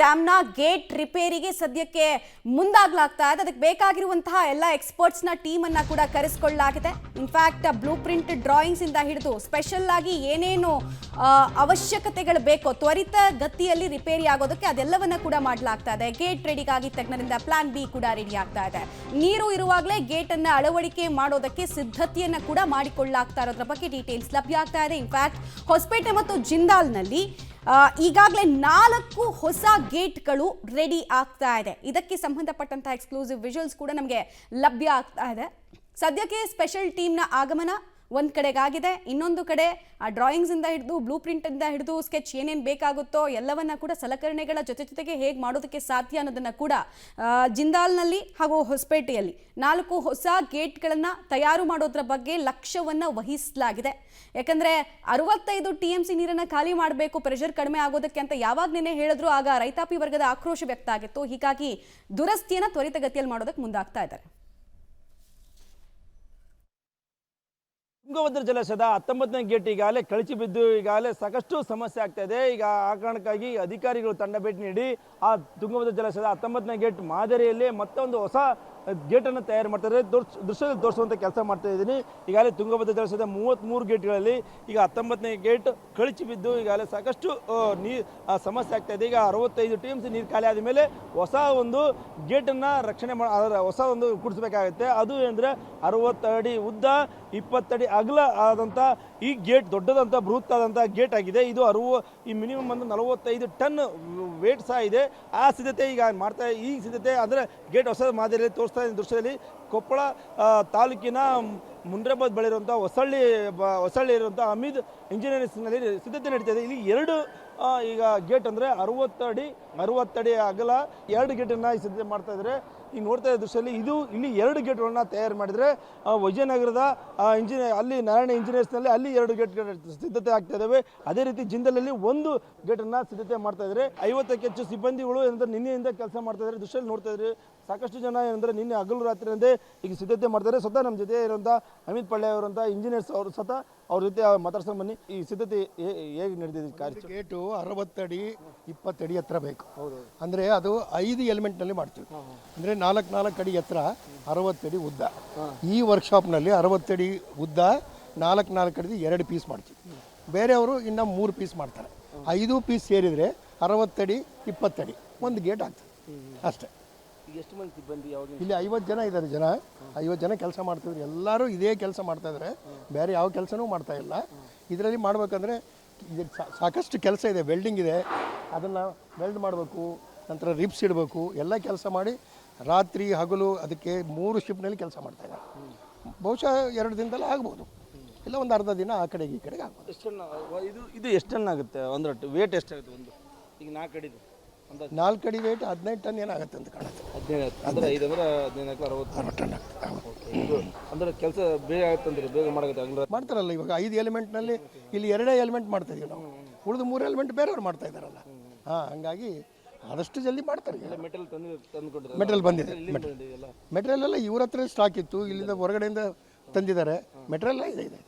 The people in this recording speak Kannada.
ಡ್ಯಾಮ್ನ ಗೇಟ್ ರಿಪೇರಿಗೆ ಸದ್ಯಕ್ಕೆ ಮುಂದಾಗಲಾಗ್ತಾ ಇದೆ. ಅದಕ್ಕೆ ಬೇಕಾಗಿರುವಂತಹ ಎಲ್ಲ ಎಕ್ಸ್ಪರ್ಟ್ಸ್ನ ಟೀಮನ್ನು ಕೂಡ ಕರೆಸಿಕೊಳ್ಳಲಾಗಿದೆ. ಇನ್ಫ್ಯಾಕ್ಟ್ ಬ್ಲೂ ಪ್ರಿಂಟ್ ಡ್ರಾಯಿಂಗ್ಸ್ ಇಂದ ಹಿಡಿದು ಸ್ಪೆಷಲ್ ಆಗಿ ಏನೇನು ಅವಶ್ಯಕತೆಗಳು ಬೇಕೋ ತ್ವರಿತ ಗತಿಯಲ್ಲಿ ರಿಪೇರಿ ಆಗೋದಕ್ಕೆ ಅದೆಲ್ಲವನ್ನ ಕೂಡ ಮಾಡಲಾಗ್ತಾ ಇದೆ. ಗೇಟ್ ರೆಡಿಗಾಗಿ ತಜ್ಞರಿಂದ ಪ್ಲಾನ್ ಬಿ ಕೂಡ ರೆಡಿ ಆಗ್ತಾ ಇದೆ. ನೀರು ಇರುವಾಗಲೇ ಗೇಟ್ ಅನ್ನು ಅಳವಡಿಕೆ ಮಾಡೋದಕ್ಕೆ ಸಿದ್ಧತೆಯನ್ನ ಕೂಡ ಮಾಡಿಕೊಳ್ಳಲಾಗ್ತಾ ಇರೋದ್ರ ಬಗ್ಗೆ ಡೀಟೇಲ್ಸ್ ಲಭ್ಯ ಆಗ್ತಾ ಇದೆ. ಇನ್ಫ್ಯಾಕ್ಟ್ ಹೊಸಪೇಟೆ ಮತ್ತು ಜಿಂದಾಲ್ನಲ್ಲಿ ಈಗಾಗಲೇ 4 ಹೊಸ ಗೇಟ್ಗಳು ರೆಡಿ ಆಗ್ತಾ ಇದೆ. ಇದಕ್ಕೆ ಸಂಬಂಧಪಟ್ಟಂತಹ ಎಕ್ಸ್ಕ್ಲೂಸಿವ್ ವಿಜುವಲ್ಸ್ ಕೂಡ ನಮಗೆ ಲಭ್ಯ ಆಗ್ತಾ ಇದೆ. ಸದ್ಯಕ್ಕೆ ಸ್ಪೆಷಲ್ ಟೀಮ್ನ ಆಗಮನ ಒಂದು ಕಡೆಗಾಗಿದೆ. ಇನ್ನೊಂದು ಕಡೆ ಆ ಡ್ರಾಯಿಂಗ್ಸ್ ಇಂದ ಹಿಡಿದು ಬ್ಲೂ ಪ್ರಿಂಟ್ ಇಂದ ಹಿಡಿದು ಸ್ಕೆಚ್ ಏನೇನು ಬೇಕಾಗುತ್ತೋ ಎಲ್ಲವನ್ನ ಕೂಡ ಸಲಕರಣೆಗಳ ಜೊತೆಗೆ ಹೇಗೆ ಮಾಡೋದಕ್ಕೆ ಸಾಧ್ಯ ಅನ್ನೋದನ್ನ ಕೂಡ ಜಿಂದಾಲ್ನಲ್ಲಿ ಹಾಗೂ ಹೊಸಪೇಟೆಯಲ್ಲಿ 4 ಹೊಸ ಗೇಟ್ಗಳನ್ನು ತಯಾರು ಮಾಡೋದ್ರ ಬಗ್ಗೆ ಲಕ್ಷ್ಯವನ್ನು ವಹಿಸಲಾಗಿದೆ. ಯಾಕಂದ್ರೆ 65 TMC ನೀರನ್ನು ಖಾಲಿ ಮಾಡಬೇಕು, ಪ್ರೆಷರ್ ಕಡಿಮೆ ಆಗೋದಕ್ಕೆ ಅಂತ ಯಾವಾಗ ನೆನೆ ಹೇಳಿದ್ರು ಆಗ ರೈತಾಪಿ ವರ್ಗದ ಆಕ್ರೋಶ ವ್ಯಕ್ತ ಆಗಿತ್ತು. ಹೀಗಾಗಿ ದುರಸ್ತಿಯನ್ನು ತ್ವರಿತಗತಿಯಲ್ಲಿ ಮಾಡೋದಕ್ಕೆ ಮುಂದಾಗ್ತಾ ಇದ್ದಾರೆ. ತುಂಗಭದ್ರಾ ಜಲಾಶಯದ 19ನೇ ಗೇಟ್ ಈಗಾಗಲೇ ಕಳಚಿ ಬಿದ್ದು ಈಗಾಗಲೇ ಸಾಕಷ್ಟು ಸಮಸ್ಯೆ ಆಗ್ತಾ ಇದೆ. ಈಗ ಆ ಕಾರಣಕ್ಕಾಗಿ ಅಧಿಕಾರಿಗಳು ತಂಡ ಭೇಟಿ ನೀಡಿ ಆ ತುಂಗಭದ್ರಾ ಜಲಾಶಯದ 19ನೇ ಗೇಟ್ ಮಾದರಿಯಲ್ಲಿ ಮತ್ತೊಂದು ಹೊಸ ಗೇಟನ್ನು ತಯಾರು ಮಾಡ್ತಾರೆ. ದೃಶ್ಯದಲ್ಲಿ ತೋರಿಸುವಂಥ ಕೆಲಸ ಮಾಡ್ತಾ ಇದ್ದೀನಿ. ಈಗಾಗಲೇ ತುಂಗಭದ್ರಾ ಜಲಾಶಯದ 33 ಗೇಟ್ಗಳಲ್ಲಿ ಈಗ 19ನೇ ಗೇಟ್ ಕಳಚಿ ಬಿದ್ದು ಈಗಾಗಲೇ ಸಾಕಷ್ಟು ಸಮಸ್ಯೆ ಆಗ್ತಾ ಇದೆ. ಈಗ 65 TMC ನೀರು ಖಾಲಿ ಆದ ಮೇಲೆ ಹೊಸ ಒಂದು ಗೇಟನ್ನು ರಕ್ಷಣೆ ಹೊಸ ಒಂದು ಕೂಡಿಸಬೇಕಾಗುತ್ತೆ. ಅದು ಅಂದರೆ 60 ಅಡಿ ಉದ್ದ 20 ಅಡಿ ಅಗಲ ಆದಂಥ ಈ ಗೇಟ್ ದೊಡ್ಡದಂಥ ಬೃಹತ್ ಆದಂಥ ಗೇಟ್ ಆಗಿದೆ. ಇದು ಈ ಮಿನಿಮಮ್ ಒಂದು 45 ಟನ್ ವೇಟ್ ಸಹ ಇದೆ. ಆ ಸಿದ್ಧತೆ ಈಗ ಮಾಡ್ತಾ ಈ ಸಿದ್ಧತೆ ಅಂದರೆ ಗೇಟ್ ಹೊಸ ಮಾದರಿಯಲ್ಲಿ ತೋರಿಸ್ತಾ ಇದ್ದ ದೃಶ್ಯದಲ್ಲಿ ಕೊಪ್ಪಳ ತಾಲೂಕಿನ ಮುಂಡ್ರಾಬಾದ್ ಬಳಿ ಇರುವಂಥ ಹೊಸಳ್ಳಿ ಇರುವಂಥ ಹಮೀದ್ ಇಂಜಿನಿಯರಿಂಗ್ಸ್ನಲ್ಲಿ ಸಿದ್ಧತೆ ನಡೀತಾ ಇದೆ. ಇಲ್ಲಿ 2 ಈಗ ಗೇಟ್ ಅಂದರೆ 60 ಅಡಿ ಅಗಲ 2 ಗೇಟನ್ನು ಸಿದ್ಧತೆ ಮಾಡ್ತಾ ಇದ್ದಾರೆ. ಈಗ ನೋಡ್ತಾ ಇದ್ದ ದೃಶ್ಯದಲ್ಲಿ ಇಲ್ಲಿ 2 ಗೇಟ್ಗಳನ್ನ ತಯಾರು ಮಾಡಿದರೆ ವಿಜಯನಗರದ ಅಲ್ಲಿ ನಾರಾಯಣ ಇಂಜಿನಿಯರ್ಸ್ನಲ್ಲಿ ಅಲ್ಲಿ 2 ಗೇಟ್ ಸಿದ್ಧತೆ ಆಗ್ತಾ ಇದ್ದಾವೆ. ಅದೇ ರೀತಿ ಜಿಂದಲಲ್ಲಿ 1 ಗೇಟನ್ನು ಸಿದ್ಧತೆ ಮಾಡ್ತಾ ಇದ್ದಾರೆ. 50ಕ್ಕೂ ಹೆಚ್ಚು ಸಿಬ್ಬಂದಿಗಳು ಏನಂದ್ರೆ ನಿನ್ನೆಯಿಂದ ಕೆಲಸ ಮಾಡ್ತಾ ಇದ್ದಾರೆ. ದೃಶ್ಯದಲ್ಲಿ ನೋಡ್ತಾ ಇದ್ದಾರೆ ಸಾಕಷ್ಟು ಜನ ಏನಂದ್ರೆ ನಿನ್ನೆ ಹಗಲು ರಾತ್ರಿಯಿಂದ ಈಗ ಸಿದ್ಧತೆ ಮಾಡ್ತಾರೆ. ಸ್ವತಃ ನಮ್ಮ ಜೊತೆ ಇರುವಂಥ ಅಮಿತ್ ಪಳ್ಳೆ ಅವರಂಥ ಇಂಜಿನಿಯರ್ಸ್ ಅವರು ಸ್ವತಃ ಅವ್ರ ಜೊತೆ ಮಾತಾಡ್ಸ್ಕೊಂಡು ಬನ್ನಿ. ಈ ಸಿದ್ಧತೆ ಹೇಗೆ ನಡೆದಿದೆ? ಕಾರ್ಯ ಗೇಟು 60 ಅಡಿ 20 ಅಡಿ ಎತ್ತರ ಬೇಕು. ಅಂದರೆ ಅದು 5 ಎಲಿಮೆಂಟ್ನಲ್ಲಿ ಮಾಡ್ತೀವಿ. ಅಂದರೆ 4 ಅಡಿ ಎತ್ತರ 60 ಅಡಿ ಉದ್ದ. ಈ ವರ್ಕ್ಶಾಪ್ನಲ್ಲಿ 60 ಅಡಿ ಉದ್ದ 4 ಅಡಿ 2 ಪೀಸ್ ಮಾಡ್ತೀವಿ. ಬೇರೆಯವರು ಇನ್ನು 3 ಪೀಸ್ ಮಾಡ್ತಾರೆ. 5 ಪೀಸ್ ಸೇರಿದರೆ 60 ಅಡಿ 20 ಅಡಿ ಒಂದು ಗೇಟ್ ಆಗ್ತದೆ ಅಷ್ಟೇ. ಎಷ್ಟು ಮಂದಿ ಸಿಬ್ಬಂದಿ? ಇಲ್ಲಿ 50 ಜನ ಇದ್ದಾರೆ. 50 ಜನ ಕೆಲಸ ಮಾಡ್ತಿದ್ರು. ಎಲ್ಲರೂ ಇದೇ ಕೆಲಸ ಮಾಡ್ತಾ ಇದ್ದಾರೆ, ಬೇರೆ ಯಾವ ಕೆಲಸನೂ ಮಾಡ್ತಾ ಇಲ್ಲ. ಇದರಲ್ಲಿ ಮಾಡಬೇಕಂದ್ರೆ ಸಾಕಷ್ಟು ಕೆಲಸ ಇದೆ. ವೆಲ್ಡಿಂಗ್ ಇದೆ, ಅದನ್ನು ವೆಲ್ಡ್ ಮಾಡಬೇಕು, ನಂತರ ರಿಪ್ಸ್ ಇಡಬೇಕು, ಎಲ್ಲ ಕೆಲಸ ಮಾಡಿ ರಾತ್ರಿ ಹಗಲು ಅದಕ್ಕೆ 3 ಶಿಫ್ಟ್ನಲ್ಲಿ ಕೆಲಸ ಮಾಡ್ತಾ ಇದ್ದಾರೆ. ಬಹುಶಃ 2 ದಿನದಲ್ಲಿ ಆಗ್ಬೋದು, ಇಲ್ಲ ಒಂದು ಅರ್ಧ ದಿನ ಆ ಕಡೆಗೆ ಈ ಕಡೆಗೆ ಆಗ್ಬೋದು. ಇದು ಎಷ್ಟು ಟನ್ ಆಗುತ್ತೆ? ಒಂದು ವೇಟ್ ಎಷ್ಟಾಗುತ್ತೆ? ಒಂದು ಈಗ 4 ಅಡಿದು 4 ಅಡಿ ವೇಟ್ 15 ಟನ್ ಏನಾಗುತ್ತೆ ಅಂತ ಕಾಣುತ್ತೆ. 15 ಅಂದರೆ 5 ಅಂದರೆ 15 60 ಟನ್ ಆಗ್ತದೆ. ಅಂದರೆ ಕೆಲಸ ಬೇಗ ಆಗುತ್ತೆ ಅಂದರೆ ಬೇಗ ಮಾಡೋಕ್ಕೆ ಮಾಡ್ತಾರಲ್ಲ. ಇವಾಗ 5 ಎಲಿಮೆಂಟ್ನಲ್ಲಿ ಇಲ್ಲಿ 2 ಎಲಿಮೆಂಟ್ ಮಾಡ್ತಾ ಇದೀವಿ ನಾವು, ಉಳಿದು 3 ಎಲಿಮೆಂಟ್ ಬೇರೆಯವ್ರು ಮಾಡ್ತಾ ಇದ್ದಾರಲ್ಲ. ಹಂಗಾಗಿ ಆದಷ್ಟು ಜಲ್ದಿ ಮಾಡ್ತಾರೆ. ಮೆಟೀರಿಯಲ್ ಬಂದಿದೆ. ಮೆಟೀರಿಯಲ್ ಎಲ್ಲ ಇವ್ರ ಹತ್ರ ಸ್ಟಾಕ್ ಇತ್ತು, ಇಲ್ಲಿಂದ ಹೊರಗಡೆಯಿಂದ ತಂದಿದ್ದಾರೆ. ಮೆಟೀರಿಯಲ್ ಇದೆ.